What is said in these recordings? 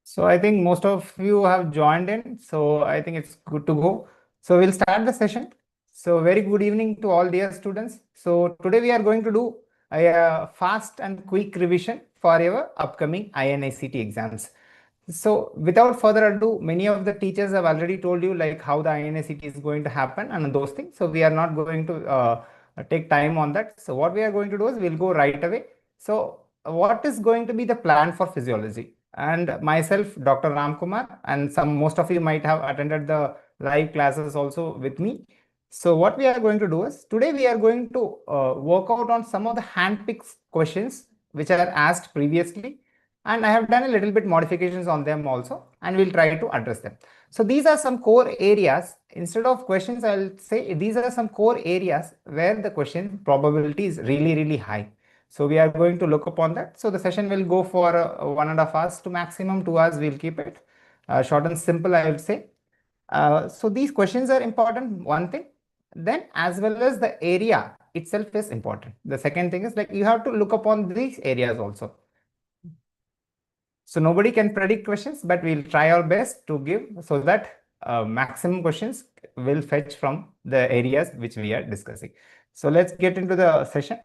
So I think most of you have joined in, so I think it's good to go. So we'll start the session. So very good evening to all dear students. So today we are going to do a fast and quick revision for your upcoming INICET exams. So without further ado, many of the teachers have already told you like how the INICET is going to happen and those things. So we are not going to take time on that. So what we are going to do is we'll go right away. So what is going to be the plan for physiology? And myself, Dr. Ramkumar, and most of you might have attended the live classes also with me. So what we are going to do is today we are going to work out on some of the handpicked questions which are asked previously, and I have done a little bit modifications on them also, and we'll try to address them. So these are some core areas. Instead of questions, I'll say these are some core areas where the question probability is really high. So we are going to look upon that. So the session will go for 1.5 hours to maximum 2 hours. We'll keep it short and simple, I would say. So these questions are important, one thing. Then as well as the area itself is important. The second thing is like you have to look upon these areas also. So nobody can predict questions, but we'll try our best to give so that maximum questions will fetch from the areas which we are discussing. So let's get into the session.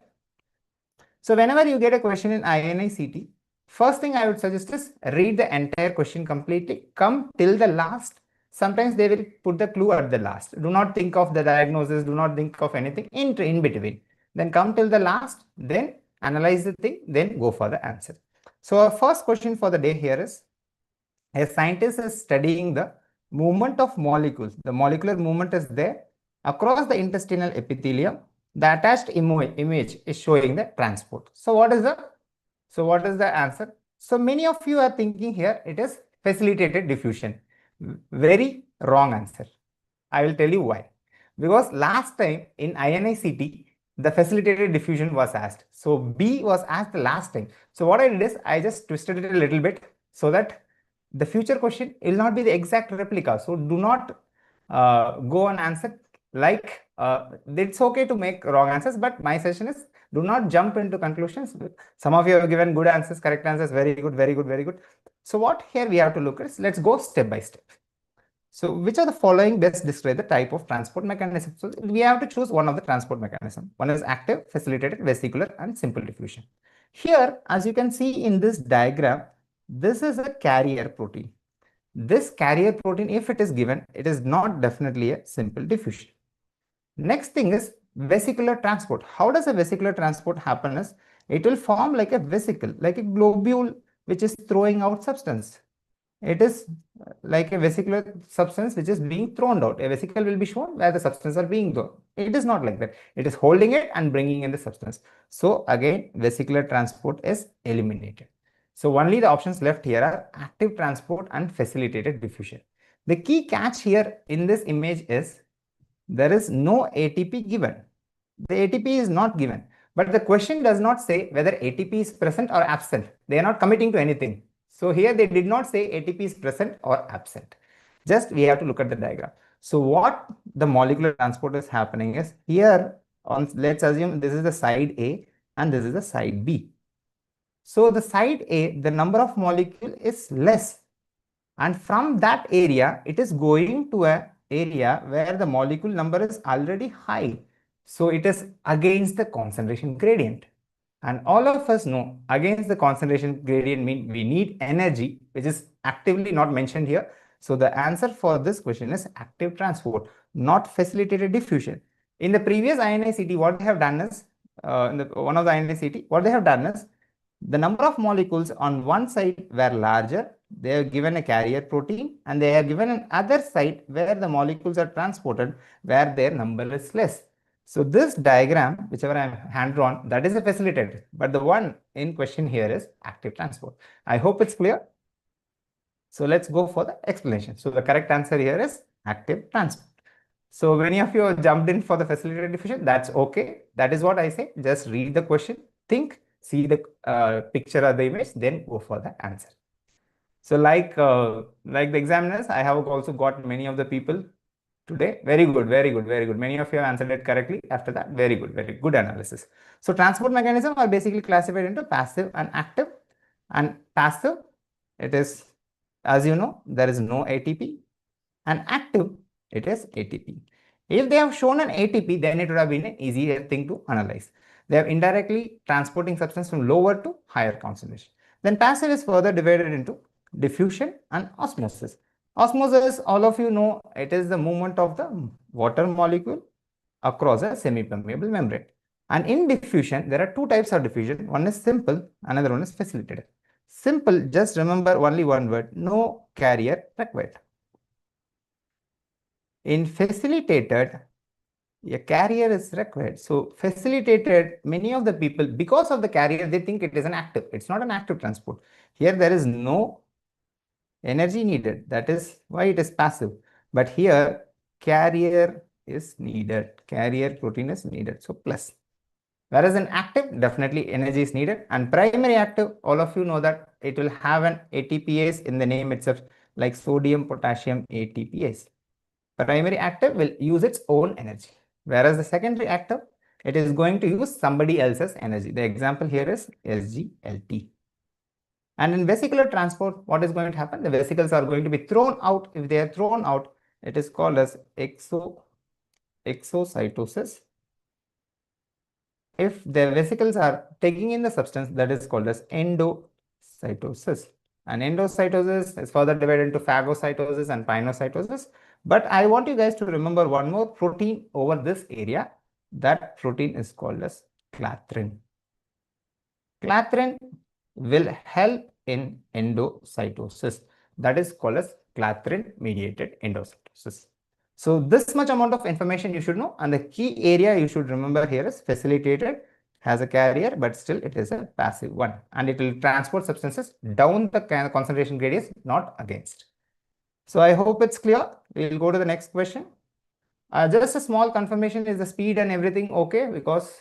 So whenever you get a question in INI-CET, first thing I would suggest is read the entire question completely. Come till the last. Sometimes they will put the clue at the last. Do not think of the diagnosis. Do not think of anything in between. Then come till the last. Then analyze the thing. Then go for the answer. So our first question for the day here is, a scientist is studying the movement of molecules. The molecular movement is there across the intestinal epithelium. The attached image is showing the transport. So what is the answer? So many of you are thinking here it is facilitated diffusion. Very wrong answer. I will tell you why. Because last time in INI-CET, the facilitated diffusion was asked. So B was asked the last time. So what I did is I just twisted it a little bit so that the future question will not be the exact replica. So do not go and answer like it's okay to make wrong answers, but my suggestion is do not jump into conclusions. Some of you have given good answers, correct answers, very good. So what here we have to look at, let's go step by step. So which of the following best describe the type of transport mechanism? So we have to choose one of the transport mechanism. One is active, facilitated, vesicular, and simple diffusion. Here, as you can see in this diagram, this is a carrier protein. This carrier protein, if it is given, it is not definitely a simple diffusion. Next thing is vesicular transport. How does a vesicular transport happen? Is it will form like a vesicle, like a globule which is throwing out substance. It is like a vesicular substance which is being thrown out. A vesicle will be shown where the substance are being thrown. It is not like that. It is holding it and bringing in the substance. So again, vesicular transport is eliminated. So only the options left here are active transport and facilitated diffusion. The key catch here in this image is there is no ATP given. The ATP is not given. But the question does not say whether ATP is present or absent. They are not committing to anything. So here they did not say ATP is present or absent. Just we have to look at the diagram. So what the molecular transport is happening is here on, let's assume this is the side A and this is the side B. So the side A, the number of molecule is less. And from that area, it is going to an area where the molecule number is already high. So it is against the concentration gradient. And all of us know against the concentration gradient means we need energy, which is actively not mentioned here. So the answer for this question is active transport, not facilitated diffusion. In the previous INI-CET, what they have done is, one of the INI-CET, what they have done is, the number of molecules on one side were larger. They have given a carrier protein, and they have given an other side where the molecules are transported where their number is less. So this diagram, whichever I have hand drawn, that is a facilitated, but the one in question here is active transport. I hope it's clear. So let's go for the explanation. So the correct answer here is active transport. So many of you have jumped in for the facilitated diffusion. That's okay. That is what I say. Just read the question, think, see the picture or the image, then go for the answer. So like the examiners, I have also got many of the people today. Very good. Many of you have answered it correctly. After that, very good analysis. So transport mechanism are basically classified into passive and active. And passive, it is As you know, there is no ATP, and active, it is ATP. If they have shown an ATP, then it would have been an easier thing to analyze. They are indirectly transporting substance from lower to higher concentration. Then passive is further divided into diffusion and osmosis. Osmosis, all of you know, it is the movement of the water molecule across a semi-permeable membrane. And in diffusion, there are two types of diffusion. One is simple, another one is facilitated. Simple, just remember only one word, no carrier required. In facilitated, a carrier is required. So facilitated, many of the people, because of the carrier, they think it is an active. It's not an active transport. Here there is no energy needed. That is why it is passive. But here carrier is needed. Carrier protein is needed. So plus. Whereas in active, definitely energy is needed. And primary active, all of you know that it will have an ATPase in the name itself, like sodium, potassium, ATPase. Primary active will use its own energy. Whereas the secondary active, it is going to use somebody else's energy. The example here is SGLT. And in vesicular transport, what is going to happen? The vesicles are going to be thrown out. If they are thrown out, it is called as exocytosis. If the vesicles are taking in the substance, that is called as endocytosis. And endocytosis is further divided into phagocytosis and pinocytosis. But I want you guys to remember one more protein over this area. That protein is called as clathrin. Clathrin will help in endocytosis. That is called as clathrin-mediated endocytosis. So this much amount of information you should know, and the key area you should remember here is facilitated, has a carrier, but still it is a passive one, and it will transport substances down the concentration gradients, not against. So I hope it's clear. We'll go to the next question. Just a small confirmation, is the speed and everything okay? Because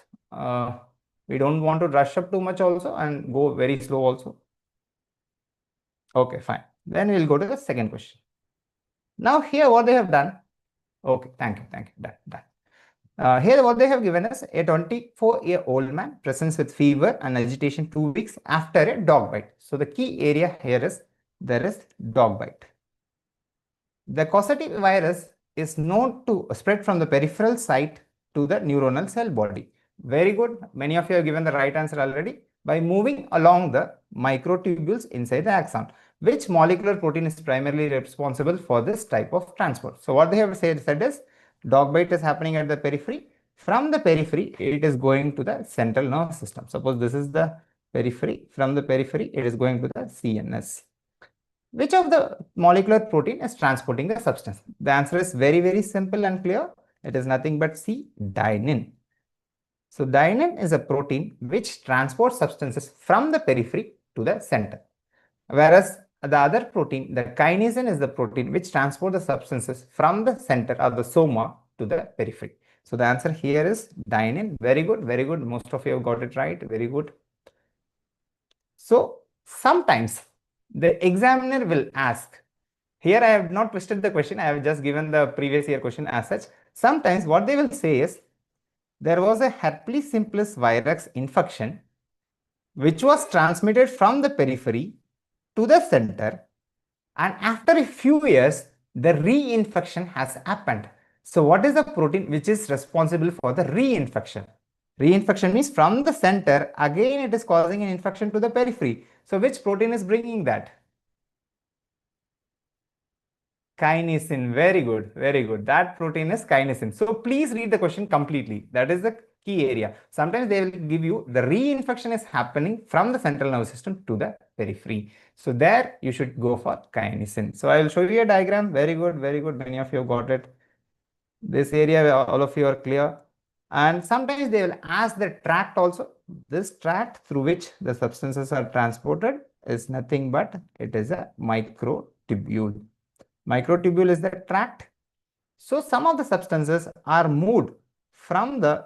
we don't want to rush up too much also and go very slow also. Okay, fine. Then we'll go to the second question. Now here what they have done. Okay, thank you, done. Here what they have given us, a 24-year-old man presents with fever and agitation 2 weeks after a dog bite. So the key area here is, there is dog bite. The causative virus is known to spread from the peripheral site to the neuronal cell body. Very good. Many of you have given the right answer already. By moving along the microtubules inside the axon. Which molecular protein is primarily responsible for this type of transport? So what they have said is, dog bite is happening at the periphery. From the periphery, it is going to the central nervous system. Suppose this is the periphery. From the periphery, it is going to the CNS. Which of the molecular protein is transporting the substance? The answer is very, very simple and clear. It is nothing but C, dynein. So dynein is a protein which transports substances from the periphery to the center. Whereas the other protein, the kinesin, is the protein which transports the substances from the center or the soma to the periphery. So the answer here is dynein. Very good, very good. Most of you have got it right. Very good. So sometimes the examiner will ask, here I have not twisted the question, I have just given the previous year question as such. Sometimes what they will say is, there was a herpes simplex virus infection which was transmitted from the periphery to the center, and after a few years the reinfection has happened. So what is the protein which is responsible for the reinfection? Reinfection means from the center again it is causing an infection to the periphery. So which protein is bringing that? Kinesin. Very good, very good. That protein is kinesin. So please read the question completely. That is the key area. Sometimes they will give you the reinfection is happening from the central nervous system to the periphery. So there you should go for kinesin. So I will show you a diagram. Very good, very good. Many of you got it. This area, all of you are clear. And sometimes they will ask the tract also. This tract through which the substances are transported is nothing but it is a microtubule. Microtubule is the tract. So some of the substances are moved from the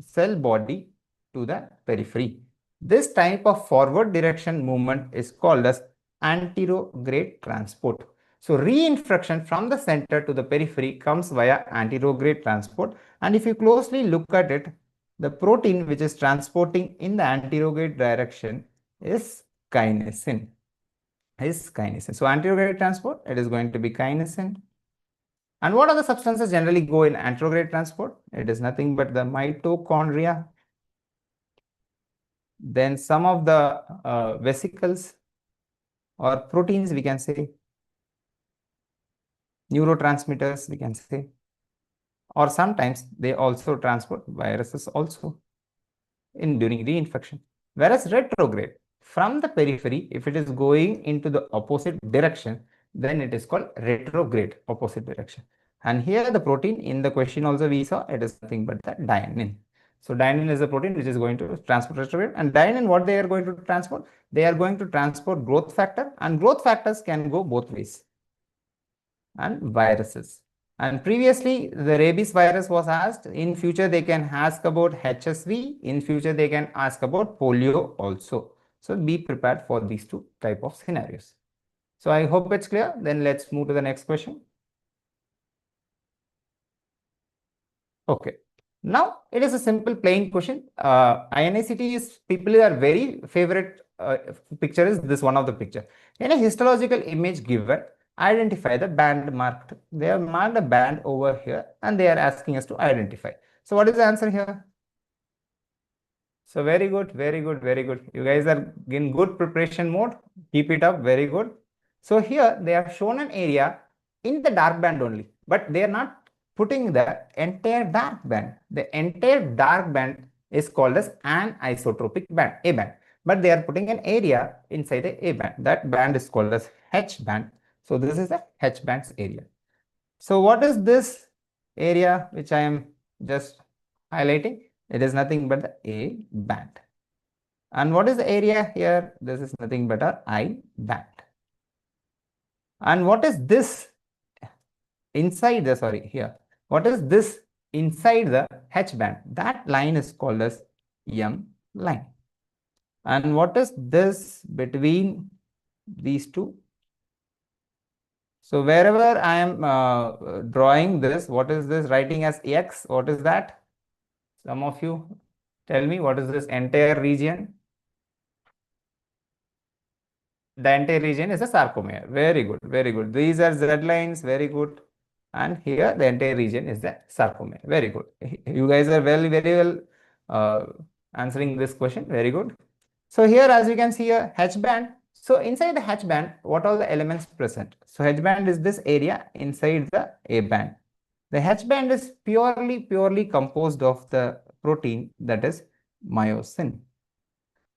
cell body to the periphery. This type of forward direction movement is called as anterograde transport. So reinfection from the center to the periphery comes via anterograde transport. And if you closely look at it, the protein which is transporting in the anterograde direction is kinesin. is kinesin. So anterograde transport, it is going to be kinesin. And what other substances generally go in anterograde transport? It is nothing but the mitochondria. Then some of the vesicles or proteins, we can say, neurotransmitters, we can say, or sometimes they also transport viruses also in during reinfection. Whereas retrograde, from the periphery, if it is going into the opposite direction, then it is called retrograde, opposite direction. And here the protein in the question also we saw, it is nothing but the dynein. So dynein is a protein which is going to transport retrograde. And dynein, what they are going to transport? They are going to transport growth factor, and growth factors can go both ways, and viruses. And previously, the rabies virus was asked. In future, they can ask about HSV. In future, they can ask about polio also. So be prepared for these two type of scenarios. So I hope it's clear. Then let's move to the next question. Okay. Now it is a simple plain question. INICET is, people are very favorite picture is this one of the picture. In a histological image given, identify the band marked. They have marked a band over here and they are asking us to identify. So what is the answer here? So very good, very good, very good. You guys are in good preparation mode. Keep it up, very good. So here they have shown an area in the dark band only, but they are not putting the entire dark band. The entire dark band is called as an isotropic band, A band. But they are putting an area inside the A band. That band is called as H band. So this is the H band's area. So what is this area which I am just highlighting? It is nothing but the A band. And what is the area here? This is nothing but our I band. And what is this inside the, sorry, here? What is this inside the H band? That line is called as M line. And what is this between these two? So wherever I am drawing this, what is this writing as X? What is that? Some of you tell me, what is this entire region? The entire region is a sarcomere. Very good, very good. These are Z lines, very good. And here the entire region is the sarcomere. Very good. You guys are very well answering this question. Very good. So here, as you can see, a H band. So inside the H band, what are the elements present? So H band is this area inside the A band. The H band is purely composed of the protein, that is myosin.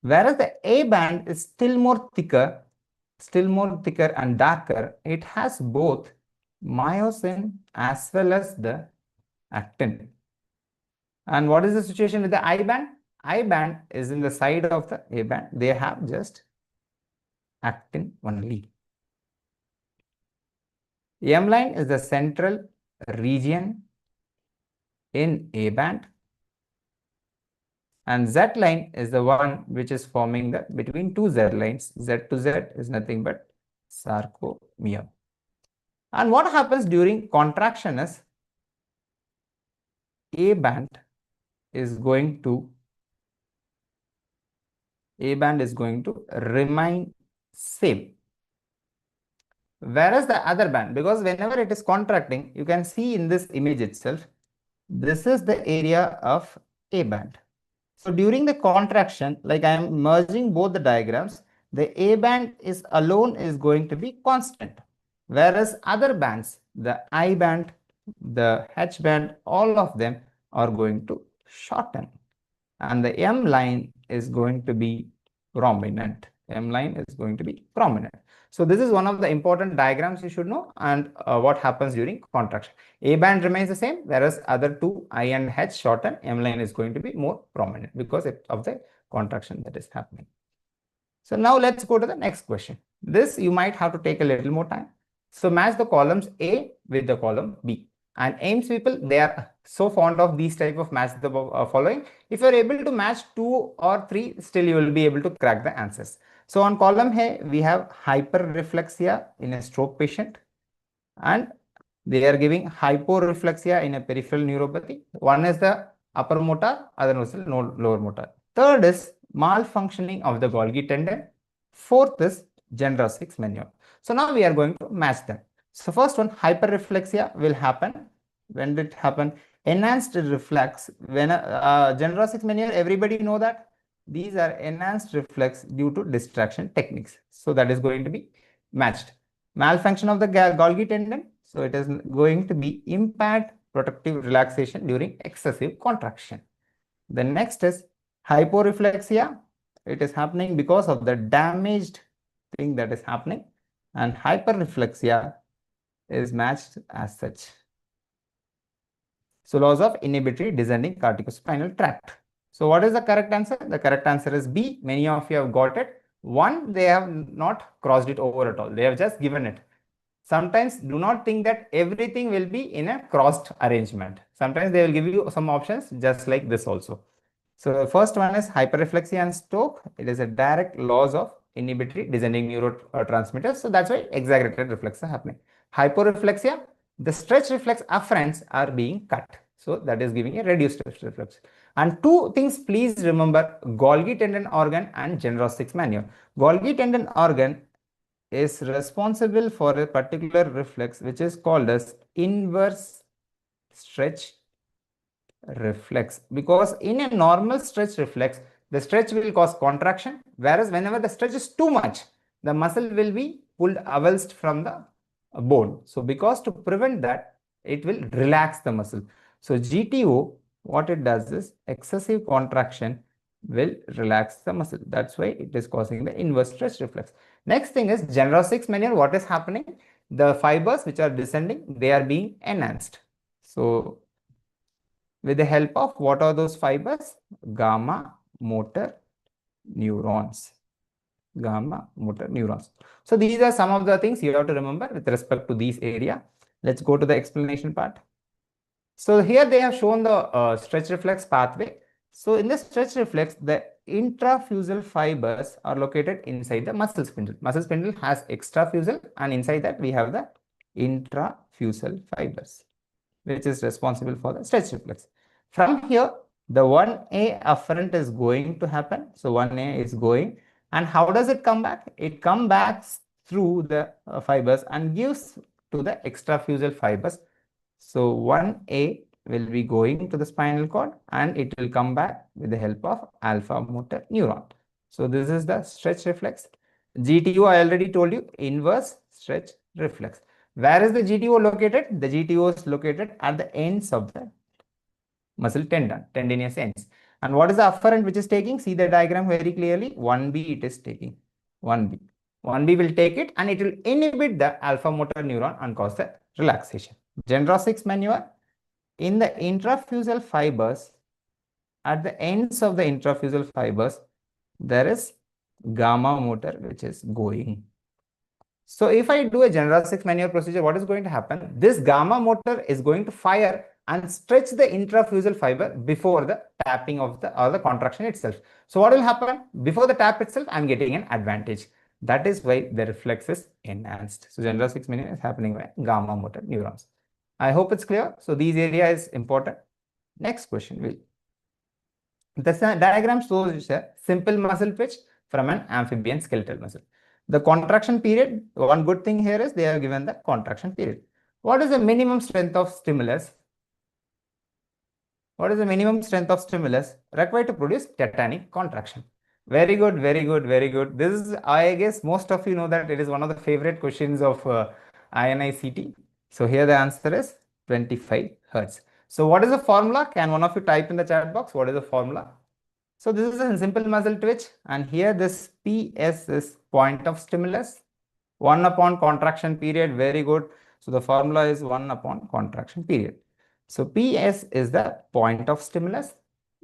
Whereas the A band is still more thicker and darker. It has both myosin as well as the actin. And what is the situation with the I band? I band is in the side of the A band. They have just actin only. M line is the central region in A band. And Z line is the one which is forming the between two Z lines. Z to Z is nothing but sarcomere. And what happens during contraction is A band is going to remain same. Whereas the other band, because whenever it is contracting, you can see in this image itself, this is the area of A band. So during the contraction, like I am merging both the diagrams, the A band is alone is going to be constant. Whereas other bands, the I band, the H band, all of them are going to shorten. And the M line is going to be prominent. M line is going to be prominent. So this is one of the important diagrams you should know, and what happens during contraction. A band remains the same, whereas other two I and H shorten. M line is going to be more prominent because of the contraction that is happening. So now let's go to the next question. This you might have to take a little more time. So match the columns A with the column B. And AIMS people, they are so fond of these type of match the following. If you are able to match 2 or 3, still you will be able to crack the answers. So on column A, we have hyperreflexia in a stroke patient, and they are giving hyporeflexia in a peripheral neuropathy. One is the upper motor, other is the lower motor. Third is malfunctioning of the Golgi tendon. Fourth is General 6 manual. So now we are going to match them. So first one, hyperreflexia will happen. When did it happen? Enhanced reflex. When General 6 manual, everybody know that these are enhanced reflex due to distraction techniques. So that is going to be matched. Malfunction of the Golgi tendon. So it is going to be impaired protective relaxation during excessive contraction. The next is hyporeflexia. It is happening because of the damaged thing that is happening, and hyperreflexia is matched as such. So loss of inhibitory descending corticospinal tract. So what is the correct answer? The correct answer is B. Many of you have got it. One, they have not crossed it over at all. They have just given it. Sometimes do not think that everything will be in a crossed arrangement. Sometimes they will give you some options just like this also. So the first one is hyperreflexia and stroke. It is a direct loss of inhibitory descending neurotransmitters. So that's why exaggerated reflexes are happening. Hyporeflexia, the stretch reflex afferents are being cut. So that is giving a reduced stretch reflex. And two things, please remember: Golgi tendon organ and General 6 manual. Golgi tendon organ is responsible for a particular reflex which is called as inverse stretch reflex, because in a normal stretch reflex the stretch will cause contraction, whereas whenever the stretch is too much the muscle will be pulled avulsed from the bone. So because to prevent that, it will relax the muscle. So GTO, what it does is excessive contraction will relax the muscle. That's why it is causing the inverse stretch reflex. Next thing is General 6 manual. What is happening? The fibers which are descending, they are being enhanced. So with the help of what are those fibers? Gamma motor neurons. Gamma motor neurons. So these are some of the things you have to remember with respect to these area. Let's go to the explanation part. So here they have shown the stretch reflex pathway. So in the stretch reflex, the intrafusal fibers are located inside the muscle spindle. Muscle spindle has extrafusal, and inside that we have the intrafusal fibers, which is responsible for the stretch reflex. From here, the 1A afferent is going to happen. So 1A is going, and how does it come back? It comes back through the fibers and gives to the extrafusal fibers. So 1A will be going to the spinal cord and it will come back with the help of alpha motor neuron. So this is the stretch reflex. GTO, I already told you, inverse stretch reflex. Where is the GTO located? The GTO is located at the ends of the muscle tendon, tendinous ends. And what is the afferent which is taking? See the diagram very clearly. 1B it is taking. 1B. 1B will take it and it will inhibit the alpha motor neuron and cause the relaxation. General 6 manual, in the intrafusal fibers, at the ends of the intrafusal fibers, there is gamma motor which is going. So if I do a General 6 manual procedure, what is going to happen? This gamma motor is going to fire and stretch the intrafusal fiber before the tapping of the or the contraction itself. So what will happen? Before the tap itself, I am getting an advantage. That is why the reflex is enhanced. So General 6 manual is happening by gamma motor neurons. I hope it's clear. So these area is important. Next question. The diagram shows a simple muscle twitch from an amphibian skeletal muscle. The contraction period, one good thing here is they have given the contraction period. What is the minimum strength of stimulus? What is the minimum strength of stimulus required to produce tetanic contraction? Very good, very good, very good. This is, I guess, most of you know that it is one of the favorite questions of INI-CET. So here the answer is 25 Hertz. So what is the formula? Can one of you type in the chat box? What is the formula? So this is a simple muscle twitch, and here this PS is point of stimulus, 1 upon contraction period. Very good. So the formula is 1 upon contraction period. So PS is the point of stimulus,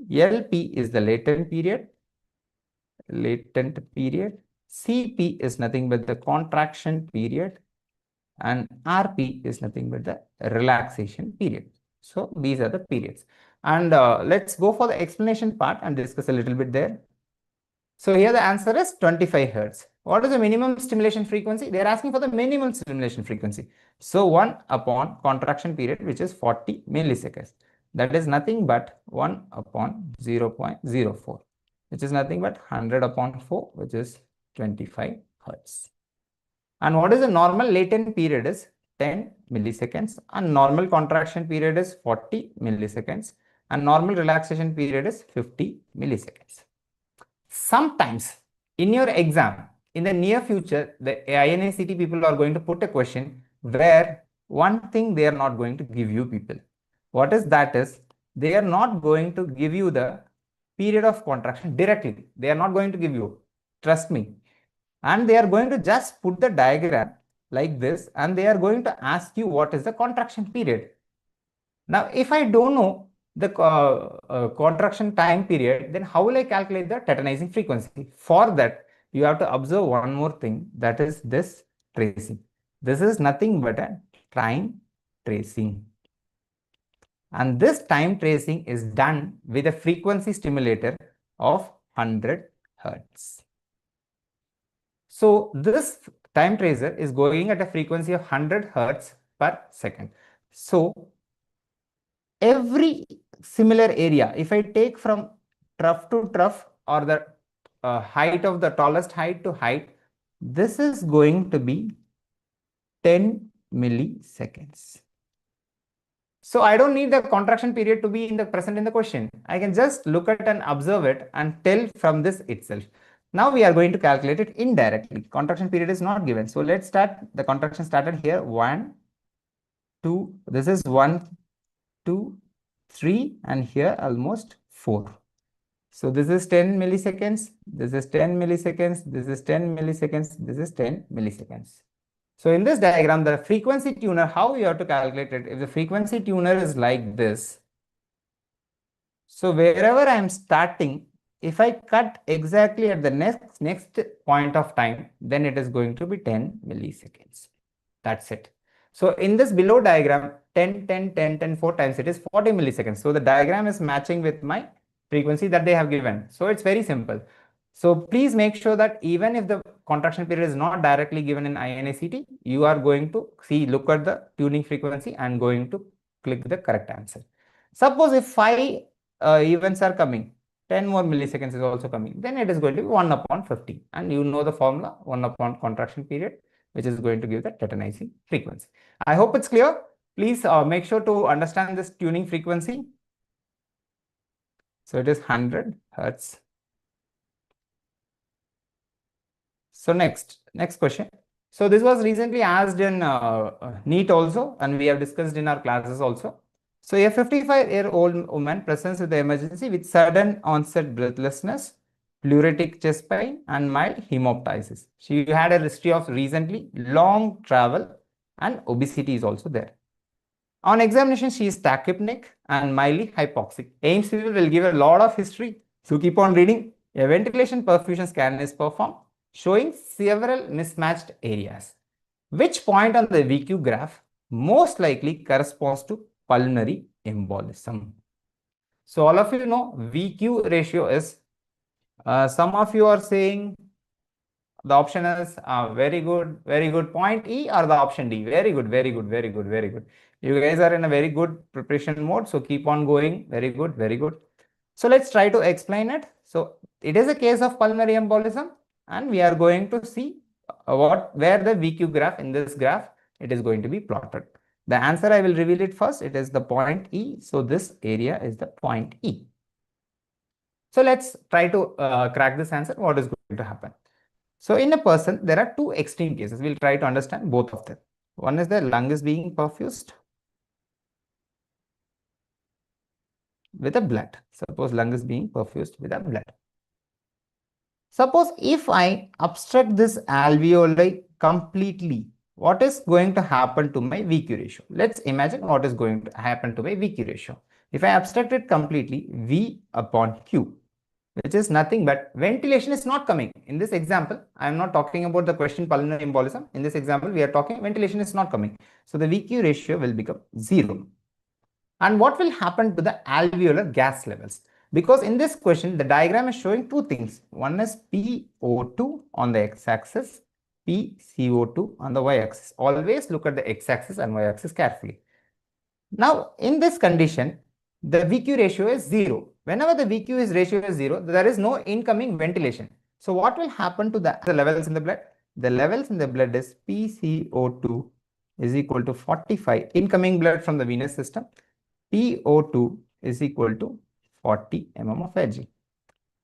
LP is the latent period, CP is nothing but the contraction period, and RP is nothing but the relaxation period. So these are the periods. And let's go for the explanation part and discuss a little bit there. So here the answer is 25 Hertz. What is the minimum stimulation frequency? They are asking for the minimum stimulation frequency. So 1 upon contraction period, which is 40 milliseconds. That is nothing but 1 upon 0.04, which is nothing but 100 upon 4, which is 25 Hertz. And what is the normal latent period is 10 milliseconds, and normal contraction period is 40 milliseconds, and normal relaxation period is 50 milliseconds. Sometimes in your exam, in the near future, the INICET people are going to put a question where one thing they are not going to give you people. What is that is, they are not going to give you the period of contraction directly. They are not going to give you, trust me. And they are going to just put the diagram like this, and they are going to ask you what is the contraction period. Now, if I don't know the contraction time period, then how will I calculate the tetanizing frequency? For that, you have to observe one more thing, that is this tracing. This is nothing but a time tracing. And this time tracing is done with a frequency stimulator of 100 Hertz. So this time tracer is going at a frequency of 100 Hertz per second. So every similar area, if I take from trough to trough, or the height of the tallest height to height, this is going to be 10 milliseconds. So I don't need the contraction period to be present in the question. I can just look at and observe it and tell from this itself. Now we are going to calculate it indirectly. Contraction period is not given. So let's start. The contraction started here. 1, 2. This is 1, 2, 3, and here almost 4. So this is 10 milliseconds. This is 10 milliseconds. This is 10 milliseconds. This is 10 milliseconds. So in this diagram, the frequency tuner, how you have to calculate it? If the frequency tuner is like this, so wherever I am starting, if I cut exactly at the next point of time, then it is going to be 10 milliseconds. That's it. So in this below diagram, 10, 10, 10, 10, 4 times, it is 40 milliseconds. So the diagram is matching with my frequency that they have given. So it's very simple. So please make sure that even if the contraction period is not directly given in INICET, you are going to look at the tuning frequency and going to click the correct answer. Suppose if 5 events are coming, 10 more milliseconds is also coming, then it is going to be 1 upon 50. And you know the formula, 1 upon contraction period, which is going to give the tetanizing frequency. I hope it's clear. Please make sure to understand this tuning frequency. So it is 100 Hertz. So next question. So this was recently asked in NEET also, and we have discussed in our classes also. So a 55-year-old woman presents with the emergency with sudden onset breathlessness, pleuritic chest pain, and mild hemoptysis. She had a history of recently long travel, and obesity is also there. On examination, she is tachypneic and mildly hypoxic. AIMS people will give a lot of history, so keep on reading. A ventilation perfusion scan is performed, showing several mismatched areas. Which point on the VQ graph most likely corresponds to pulmonary embolism? So all of you know VQ ratio is, some of you are saying the option is very good, point E, or the option D. Very good. You guys are in a very good preparation mode, so keep on going. Very good. So let's try to explain it. So it is a case of pulmonary embolism, and we are going to see where the VQ graph, in this graph, it is going to be plotted. The answer I will reveal it first. It is the point E. So this area is the point E. So let's try to crack this answer. What is going to happen? So in a person, there are two extreme cases. We'll try to understand both of them. One is the lung is being perfused with a blood. Suppose lung is being perfused with a blood. Suppose if I obstruct this alveoli completely, what is going to happen to my VQ ratio? Let's imagine what is going to happen to my VQ ratio. If I obstruct it completely, V upon Q, which is nothing but ventilation is not coming. In this example, I am not talking about the question pulmonary embolism. In this example, we are talking ventilation is not coming. So the VQ ratio will become 0. And what will happen to the alveolar gas levels? Because in this question, the diagram is showing two things. One is PO2 on the x-axis, PCO2 on the y-axis. Always look at the x-axis and y-axis carefully. Now, in this condition, the VQ ratio is 0. Whenever the VQ ratio is 0, there is no incoming ventilation. So what will happen to the levels in the blood? the levels in the blood is PCO2 is equal to 45, incoming blood from the venous system, PO2 is equal to 40 mm of Hg.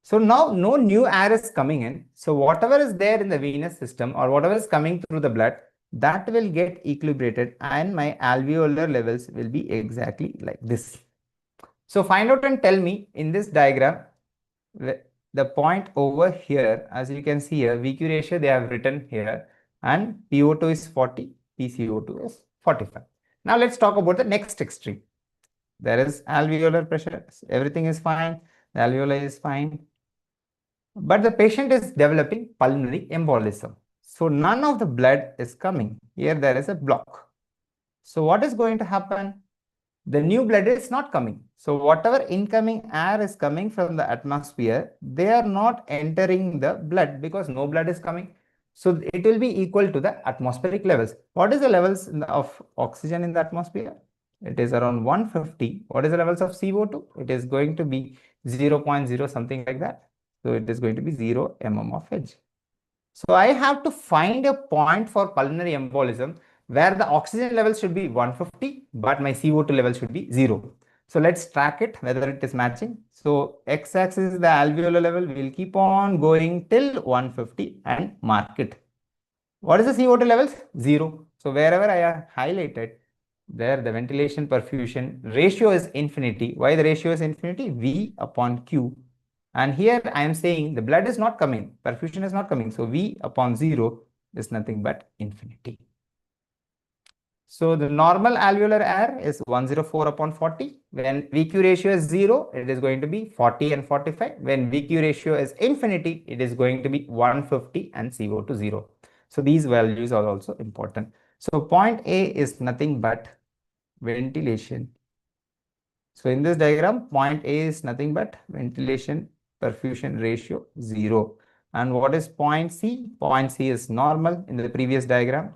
So now no new air is coming in. So whatever is there in the venous system or whatever is coming through the blood, that will get equilibrated and my alveolar levels will be exactly like this. So find out and tell me in this diagram, the point over here, as you can see here, VQ ratio they have written here, and PO2 is 40, PCO2 is 45. Now let's talk about the next extreme. There is alveolar pressure, everything is fine, the alveoli is fine, but the patient is developing pulmonary embolism. So none of the blood is coming. Here there is a block. So what is going to happen? The new blood is not coming. So whatever incoming air is coming from the atmosphere, they are not entering the blood because no blood is coming. So it will be equal to the atmospheric levels. What is the levels of oxygen in the atmosphere? It is around 150. What is the levels of CO2? It is going to be 0.0 something like that. So it is going to be 0 mm of Hg. So I have to find a point for pulmonary embolism where the oxygen level should be 150, but my CO2 level should be 0. So let's track it, whether it is matching. So x-axis is the alveolar level. We'll keep on going till 150 and mark it. What is the CO2 levels? 0. So wherever I have highlighted, there the ventilation perfusion ratio is infinity. Why the ratio is infinity? V upon Q. And here I am saying the blood is not coming, perfusion is not coming. So V upon 0 is nothing but infinity. So the normal alveolar air is 104 upon 40. When VQ ratio is 0, it is going to be 40 and 45. When VQ ratio is infinity, it is going to be 150 and CO2 0. So these values are also important. So point A is nothing but ventilation. So in this diagram, point A is nothing but ventilation perfusion ratio 0. And what is point C? Point C is normal in the previous diagram.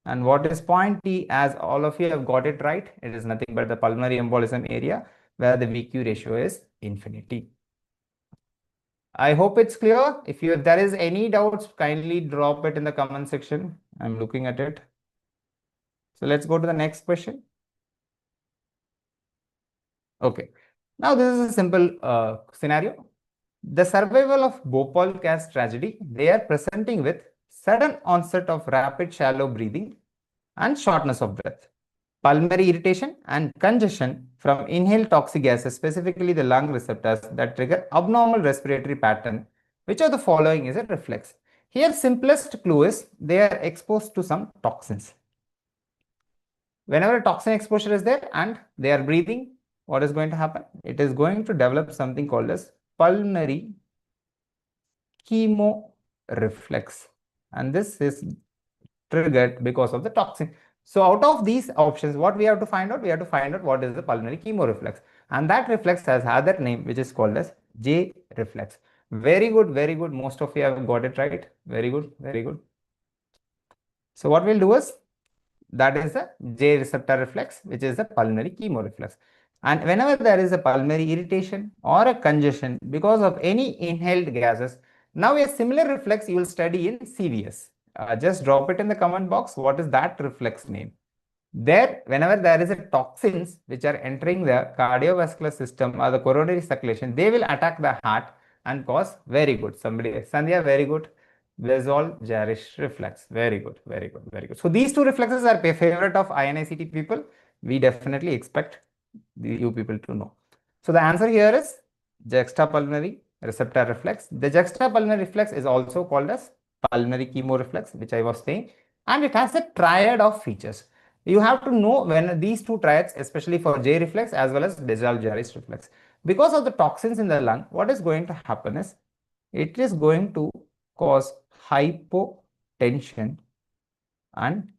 And what is point T? As all of you have got it right, it is nothing but the pulmonary embolism area where the VQ ratio is infinity. I hope it's clear. If there is any doubts, kindly drop it in the comment section. I'm looking at it. So let's go to the next question. Okay. Now this is a simple scenario. The survival of Bhopal gas tragedy, they are presenting with sudden onset of rapid shallow breathing and shortness of breath, pulmonary irritation and congestion from inhaled toxic gases, specifically the lung receptors that trigger abnormal respiratory pattern. Which of the following is a reflex? Here simplest clue is they are exposed to some toxins. Whenever a toxin exposure is there and they are breathing, what is going to happen? It is going to develop something called as pulmonary chemoreflex, and this is triggered because of the toxin. So out of these options, what we have to find out? We have to find out what is the pulmonary chemoreflex, and that reflex has other name which is called as J reflex. Very good, very good. Most of you have got it right. Very good, very good. So what we'll do is, that is a J receptor reflex, which is a pulmonary chemoreflex. And whenever there is a pulmonary irritation or a congestion because of any inhaled gases, now a similar reflex you will study in CVS. Just drop it in the comment box. What is that reflex name? There, whenever there is a toxins which are entering the cardiovascular system or the coronary circulation, they will attack the heart and cause, very good. Somebody, Sandhya, very good. Basal-Jarisch reflex. Very good, very good, very good. So these two reflexes are favorite of INICET people. We definitely expect you people to know. So the answer here is juxtapulmonary receptor reflex. The juxtapulmonary reflex is also called as pulmonary chemoreflex, which I was saying, and it has a triad of features. You have to know when these two triads, especially for J reflex as well as Basal-Jarisch reflex. Because of the toxins in the lung, what is going to happen is, it is going to cause hypotension and